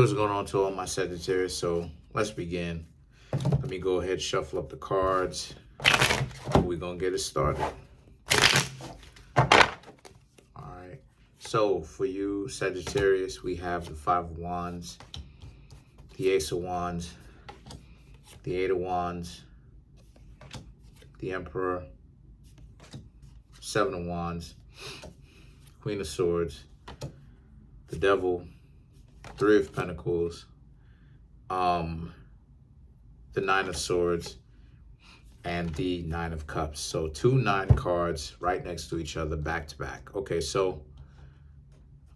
What's going on to all my Sagittarius? So let's begin. Let me go ahead, shuffle up the cards. We're going to get it started. All right. So for you, Sagittarius, we have the Five of Wands, the Ace of Wands, the Eight of Wands, the Emperor, Seven of Wands, Queen of Swords, the Devil, Three of Pentacles, the Nine of Swords, and the Nine of Cups. So 2 9 cards right next to each other, back to back. Okay, so,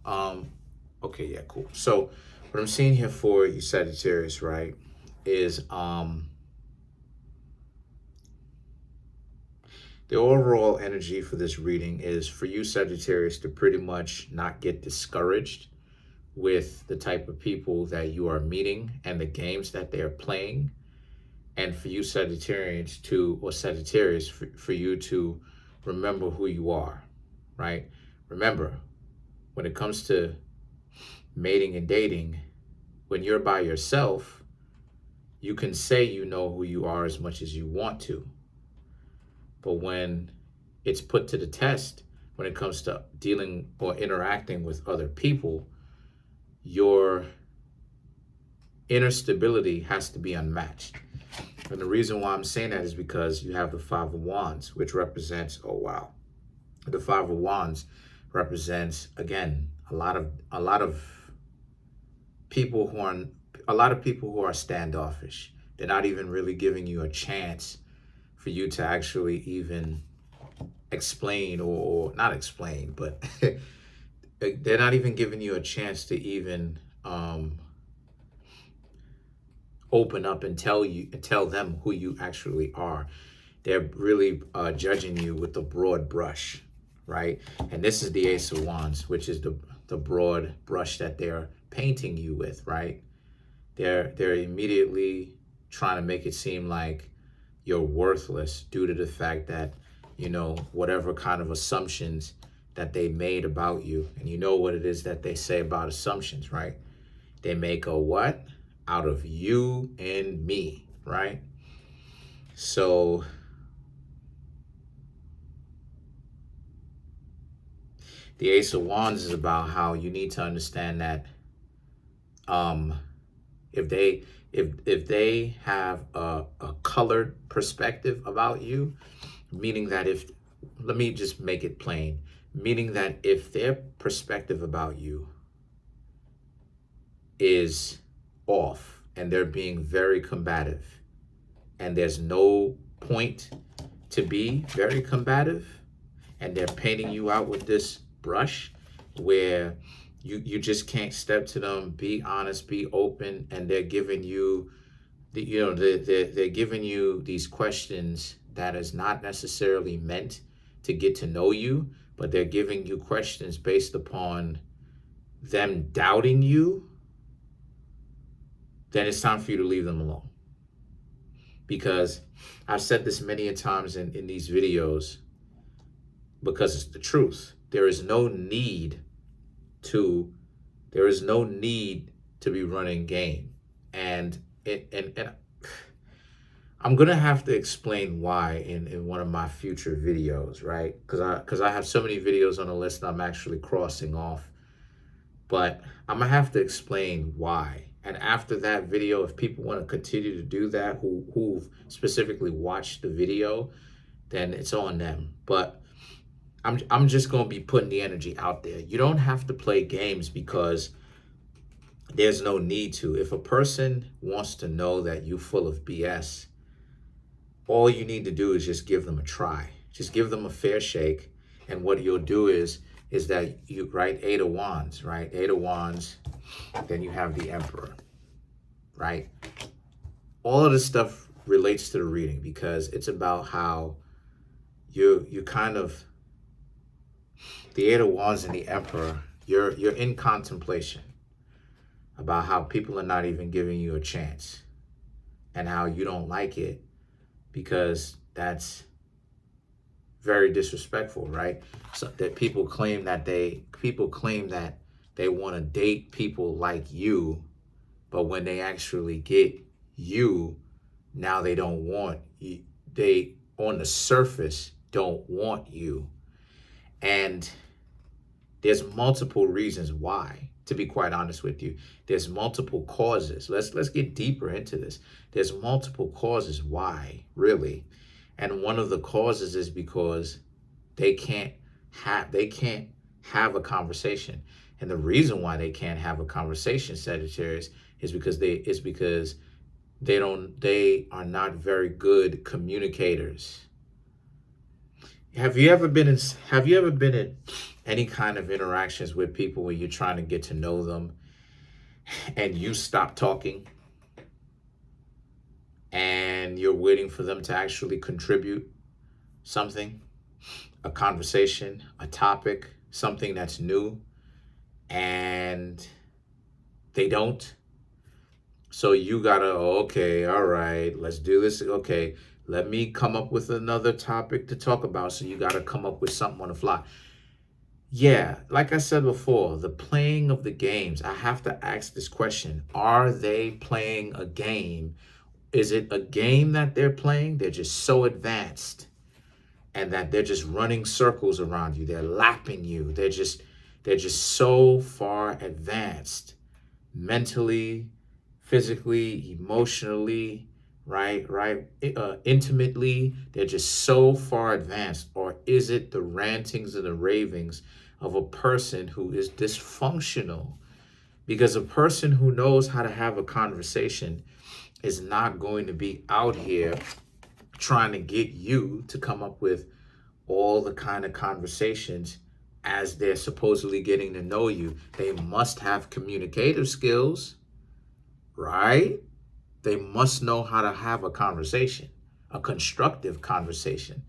okay, yeah, cool. So what I'm seeing here for you, Sagittarius, right, is the overall energy for this reading is for you, Sagittarius, to pretty much not get discouraged with the type of people that you are meeting and the games that they are playing. And for you, Sagittarians, for you to remember who you are, right? Remember, when it comes to mating and dating, when you're by yourself, you can say you know who you are as much as you want to. But when it's put to the test, when it comes to dealing or interacting with other people, your inner stability has to be unmatched. And the reason why I'm saying that is because you have the Five of Wands, which represents, oh wow, the Five of Wands represents, again, a lot of people who are standoffish. They're not even really giving you a chance for you to actually even explain or not explain, but they're not even giving you a chance to even open up and tell them who you actually are. They're really judging you with the broad brush, right? And this is the Ace of Wands, which is the broad brush that they're painting you with, right? They're immediately trying to make it seem like you're worthless due to the fact that, you know, whatever kind of assumptions that they made about you. And you know what it is that they say about assumptions, right? They make a what? Out of you and me, right? So the Ace of Wands is about how you need to understand that if they have a colored perspective about you, meaning that let me just make it plain, meaning that if their perspective about you is off and they're being very combative and there's no point to be very combative and they're painting you out with this brush where you just can't step to them, be honest, be open, and they're giving you they're giving you these questions that is not necessarily meant to get to know you, but they're giving you questions based upon them doubting you, then it's time for you to leave them alone. Because I've said this many a times in these videos, because it's the truth. There is no need to be running game. And I'm gonna have to explain why in one of my future videos, right? Because I have so many videos on the list that I'm actually crossing off. But I'm gonna have to explain why. And after that video, if people want to continue to do that, who've specifically watched the video, then it's on them. But I'm just gonna be putting the energy out there. You don't have to play games because there's no need to. If a person wants to know that you're full of BS, all you need to do is just give them a try. Just give them a fair shake. And what you'll do is that you write Eight of Wands, right? Eight of Wands, then you have the Emperor, right? All of this stuff relates to the reading because it's about how you kind of, the Eight of Wands and the Emperor, you're in contemplation about how people are not even giving you a chance and how you don't like it because that's very disrespectful, right? So that people claim that they want to date people like you, But when they actually get you, now they don't want you. They, on the surface, don't want you. And there's multiple reasons why, to be quite honest with you. There's multiple causes. Let's get deeper into this. There's multiple causes why, really. And one of the causes is because they can't have a conversation. And the reason why they can't have a conversation, Sagittarius, is because they are not very good communicators. Have you ever been in any kind of interactions with people where you're trying to get to know them and you stop talking and you're waiting for them to actually contribute something, a conversation, a topic, something that's new, and they don't? So you gotta, okay, all right, let's do this. Okay, let me come up with another topic to talk about. So you gotta come up with something on the fly. Yeah, like I said before, the playing of the games, I have to ask this question. Are they playing a game? Is it a game that they're playing? They're just so advanced and that they're just running circles around you. They're lapping you. They're just so far advanced mentally, physically, emotionally, right, intimately. They're just so far advanced. Or is it the rantings and the ravings of a person who is dysfunctional? Because a person who knows how to have a conversation is not going to be out here trying to get you to come up with all the kind of conversations as they're supposedly getting to know you. They must have communicative skills, right? They must know how to have a conversation, a constructive conversation.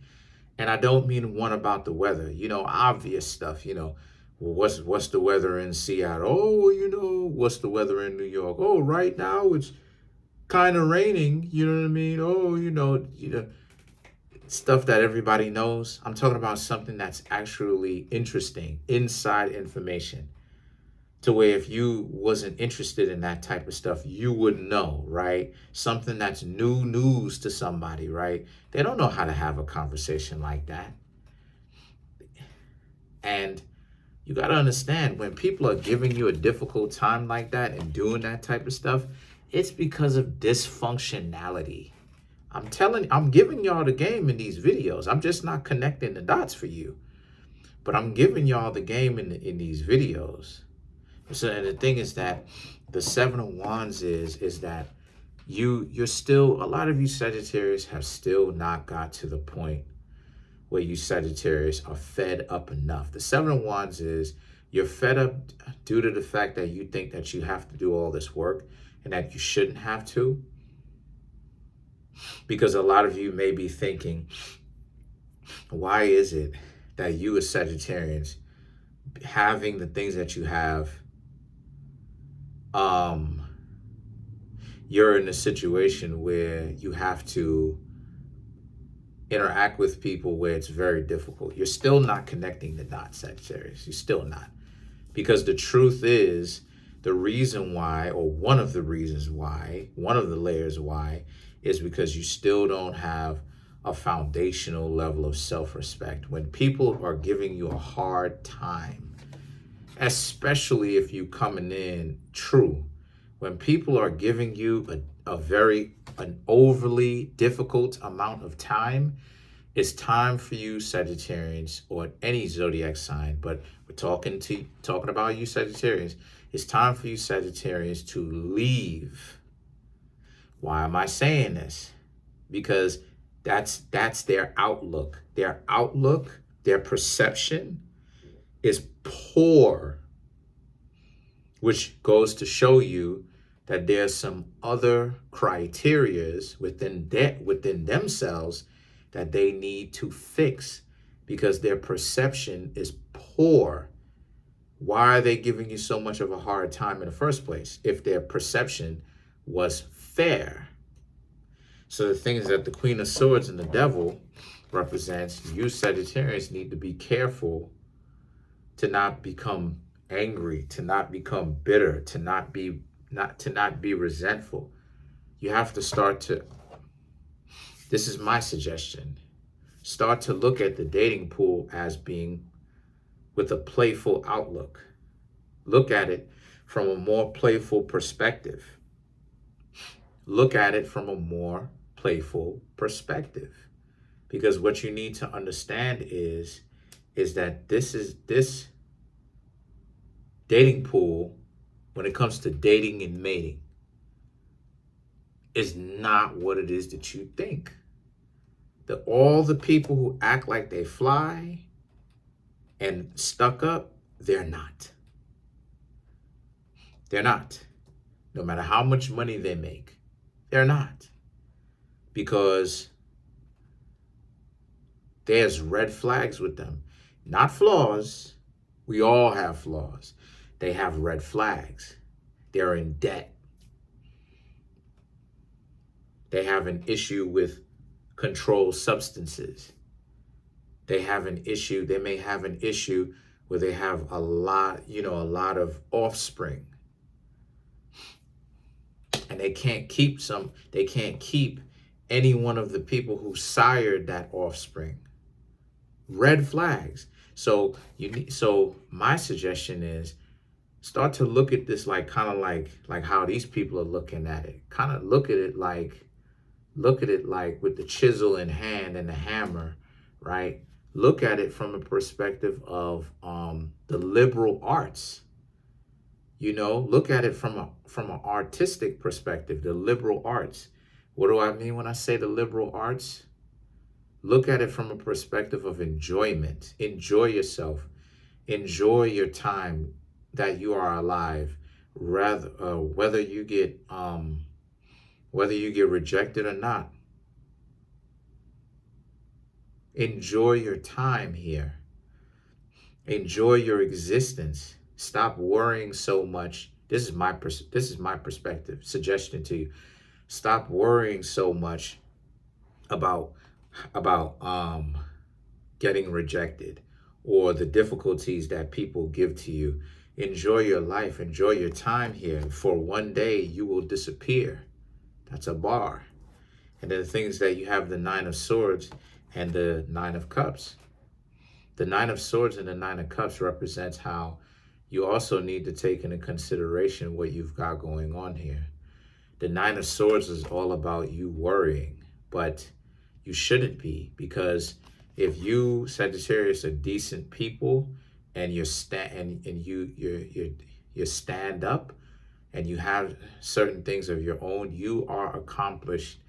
And I don't mean one about the weather, obvious stuff, well, what's the weather in Seattle? Oh, what's the weather in New York? Oh, right now it's kind of raining, you know what I mean? Oh, stuff that everybody knows. I'm talking about something that's actually interesting, inside information, to where if you wasn't interested in that type of stuff, you would know, right? Something that's new news to somebody, right? They don't know how to have a conversation like that. And you got to understand, when people are giving you a difficult time like that and doing that type of stuff, it's because of dysfunctionality. I'm giving y'all the game in these videos. I'm just not connecting the dots for you. But I'm giving y'all the game in these videos. So, and the thing is that the Seven of Wands is that you're still, a lot of you Sagittarius have still not got to the point where you Sagittarius are fed up enough. The Seven of Wands is you're fed up due to the fact that you think that you have to do all this work and that you shouldn't have to. Because a lot of you may be thinking, why is it that you as Sagittarians, having the things that you have, you're in a situation where you have to interact with people where it's very difficult. You're still not connecting the dots, Sagittarius. You're still not. Because the truth is, the reason why, or one of the reasons why, one of the layers why, is because you still don't have a foundational level of self-respect. When people are giving you a hard time, especially if you coming in true, when people are giving you an overly difficult amount of time, it's time for you Sagittarians, or any zodiac sign, but we're talking about you Sagittarians. It's time for you Sagittarians to leave. Why am I saying this? Because that's their outlook. Their outlook, their perception is poor, which goes to show you that there's some other criterias within themselves that they need to fix, because their perception is poor. Why are they giving you so much of a hard time in the first place if their perception was fair? So the thing is that the Queen of Swords and the Devil represents you Sagittarians need to be careful to not become angry, to not become bitter, to not be not be resentful. You have to start to, this is my suggestion, start to look at the dating pool as being with a playful outlook. Look at it from a more playful perspective. Look at it from a more playful perspective. Because what you need to understand is that this dating pool, when it comes to dating and mating, is not what it is that you think. That all the people who act like they fly and stuck up, they're not. They're not. No matter how much money they make, they're not. Because there's red flags with them. Not flaws. We all have flaws. They have red flags. They're in debt. They have an issue with controlled substances. They have an issue. They may have an issue where they have a lot of offspring. And they can't keep any one of the people who sired that offspring. Red flags. So my suggestion is start to look at this like how these people are looking at it. Kind of look at it like with the chisel in hand and the hammer, right? Look at it from a perspective of the liberal arts. Look at it from an artistic perspective, the liberal arts. What do I mean when I say the liberal arts? Look at it from a perspective of enjoyment. Enjoy yourself. Enjoy your time that you are alive. Whether you get rejected or not. Enjoy your time here. Enjoy your existence. Stop worrying so much. This is my perspective. Suggestion to you. Stop worrying so much about getting rejected or the difficulties that people give to you. Enjoy your life. Enjoy your time here. For one day you will disappear. That's a bar. And then the things that you have, the Nine of Swords and the Nine of Cups. The Nine of Swords and the Nine of Cups represents how you also need to take into consideration what you've got going on here. The Nine of Swords is all about you worrying, but you shouldn't be, because if you, Sagittarius, are decent people and you stand up and you have certain things of your own, you are accomplished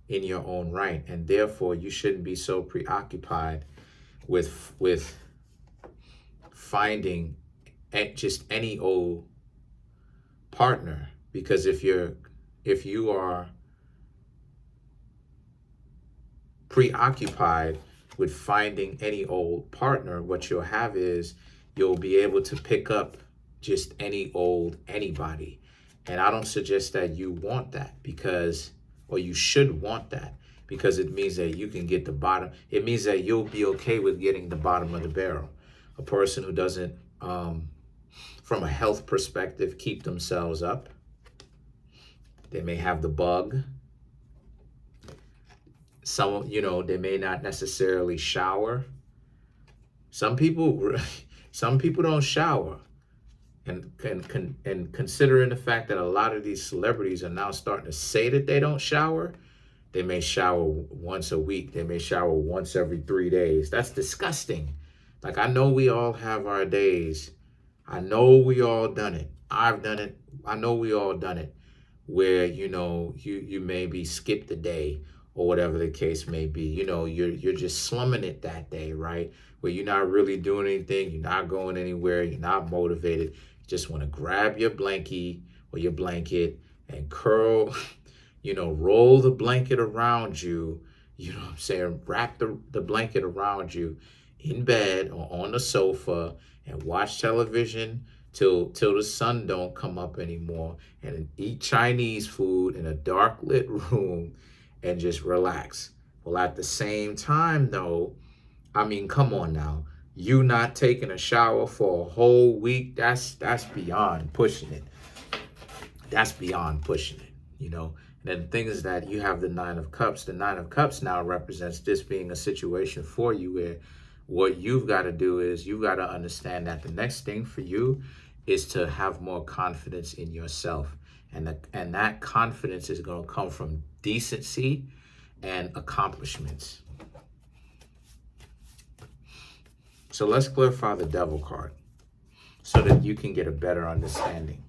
in your own right, and therefore you shouldn't be so preoccupied with finding just any old partner. Because if you are preoccupied with finding any old partner, what you'll have is you'll be able to pick up just any old anybody. And I don't suggest that you want that, or you should want that, because it means that you can get the bottom. It means that you'll be okay with getting the bottom of the barrel. A person who doesn't, from a health perspective, keep themselves up. They may have the bug. Some, they may not necessarily shower. Some people don't shower. And considering the fact that a lot of these celebrities are now starting to say that they don't shower, they may shower once a week. They may shower once every 3 days. That's disgusting. Like, I know we all have our days. I know we all done it. I've done it. I know we all done it, where, you maybe skipped a day or whatever the case may be. You're just slumming it that day, right? Where you're not really doing anything. You're not going anywhere. You're not motivated. You just want to grab your blankie or your blanket and curl, roll the blanket around you. You know what I'm saying? Wrap the blanket around you in bed or on the sofa and watch television till the sun don't come up anymore, and eat Chinese food in a dark lit room and just relax. Well, at the same time though, I mean, come on now. You not taking a shower for a whole week, that's beyond pushing it. that's beyond pushing it, you know. And then the thing is that you have the Nine of Cups. The Nine of Cups now represents this being a situation for you where what you've got to do is you've got to understand that the next thing for you is to have more confidence in yourself. And that confidence is going to come from decency and accomplishments. So let's clarify the Devil card so that you can get a better understanding.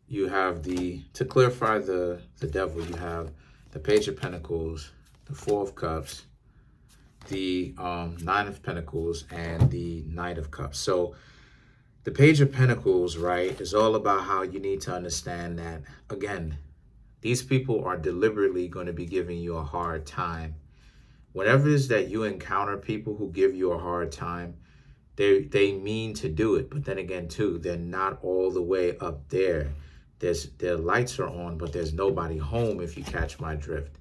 You have to clarify the Devil, you have the Page of Pentacles, the Four of Cups, the Nine of Pentacles, and the Knight of Cups. So the Page of Pentacles, right, is all about how you need to understand that, again, these people are deliberately going to be giving you a hard time. Whenever it is that you encounter people who give you a hard time, they mean to do it. But then again, too, they're not all the way up there. Their lights are on, but there's nobody home, if you catch my drift.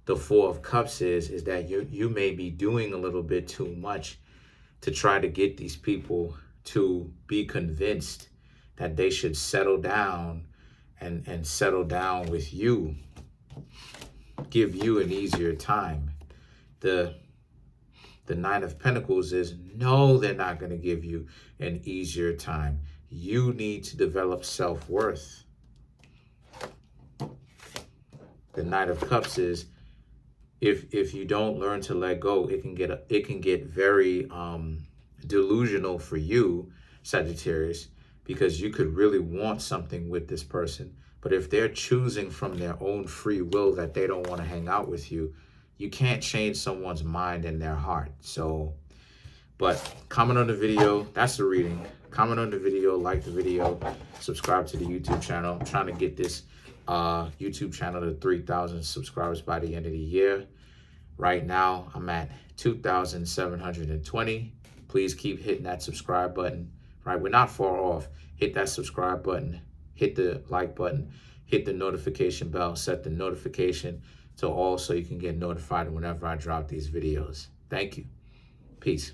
The Four of Cups is that you may be doing a little bit too much to try to get these people to be convinced that they should settle down and settle down with you, give you an easier time. The Nine of Pentacles is, no, they're not going to give you an easier time. You need to develop self-worth. The Knight of Cups is, if you don't learn to let go, it can get very delusional for you, Sagittarius, because you could really want something with this person. But if they're choosing from their own free will that they don't want to hang out with you, you can't change someone's mind and their heart. So, but comment on the video. That's the reading. Comment on the video, like the video, subscribe to the YouTube channel. I'm trying to get this YouTube channel to 3,000 subscribers by the end of the year. Right now, I'm at 2,720. Please keep hitting that subscribe button. Right, we're not far off. Hit that subscribe button, hit the like button, hit the notification bell, set the notification to all so you can get notified whenever I drop these videos. Thank you. Peace.